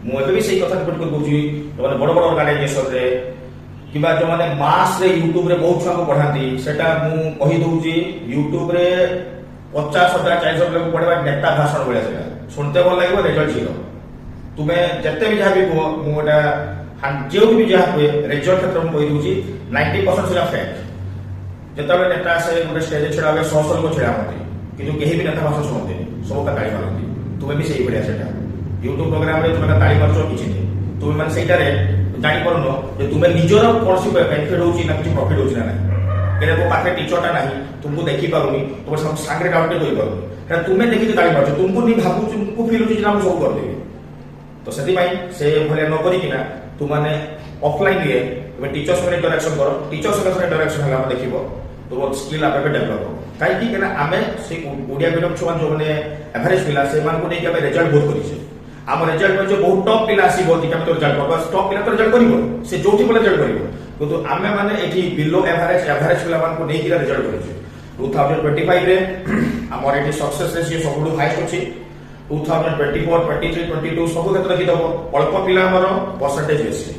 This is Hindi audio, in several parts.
मुझे से कथा रिपोर्ट कर दूसरी जो बड़ बड़ अर्गानाइजेशन रे कि जो मैंने मास रे यूट्यूब रे बहुत छुआ को पढ़ाती सेटा मुझे दूसरी यूट्यूब रे 50,000 40,000 लोग पढ़े नेता भाषण भाया से शुणते भल लगे रिजल्ट जीरो तुम्हें जिते भी जहाँ भी कह मुझे जो भी जहाँ हुए रिजल्ट क्षेत्र में कही दूसरी 90% से फैक्ट जिते नेता से गोटे स्टेज छड़ा हुए 100 लोग छड़ा होती कि कहीं भी नेता भाषण शुणते सब ताली मारती तुम्हें भी सही भाया से यूट्यूब प्रोग्राम रे तुम्हें ताली मार्च किसी नहीं तुम्हें मैंने सहीटार जापर जे तुम्हें निजर कौन बेनिफिट हो कि प्रॉफिट हो ना कहीं तो पाखे टीचरटा ना तुमको देखी पारूनी तुम सांगे डाउट कही पारूनी तुम्हें देखिए ताली मार्च तुमको नहीं भावु तुमको फिल हो सब करदेवी तो से भाया न करना तुमने ऑफलाइन रे टीचर्स में इंटरेक्शन कर टीचर्स इंटरेक्शन है देख तुम स्किल आप डेभलप हो कहीं आम से ओडिया मीडियम छुआ जो मैंने एवरेज पिला से नहीं रिजल्ट बहुत करें आम रिजल्ट में जो बहुत टॉप पिला आसो तो रिजल्ट कर टॉप पिला तो रिजल्ट कर से जो रिजल्ट कर किंतु आम मैंने बिलो एवरेज पिला नहीं रिजल्ट कर 2025 रे आमर ये सक्सेस रेशियो सब हाइस्ट अच्छी 2024 23 22 सब क्षेत्र देखिदेव अल्प पिला परसेंटेज बेसी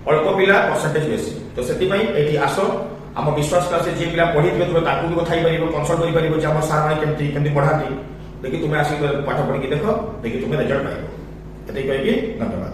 अल्प पिला परसेंटेज बेसी तो से आस आम विश्वास क्लास जी पिला पढ़ी थे तुम भी कथा कनसल्ट कर सार मैंने केमती पढ़ाती देखिए तुम्हें आसिक पाठ पढ़ी देख देखिए तुम्हें रिजल्ट पाइब ये कही धन्यवाद।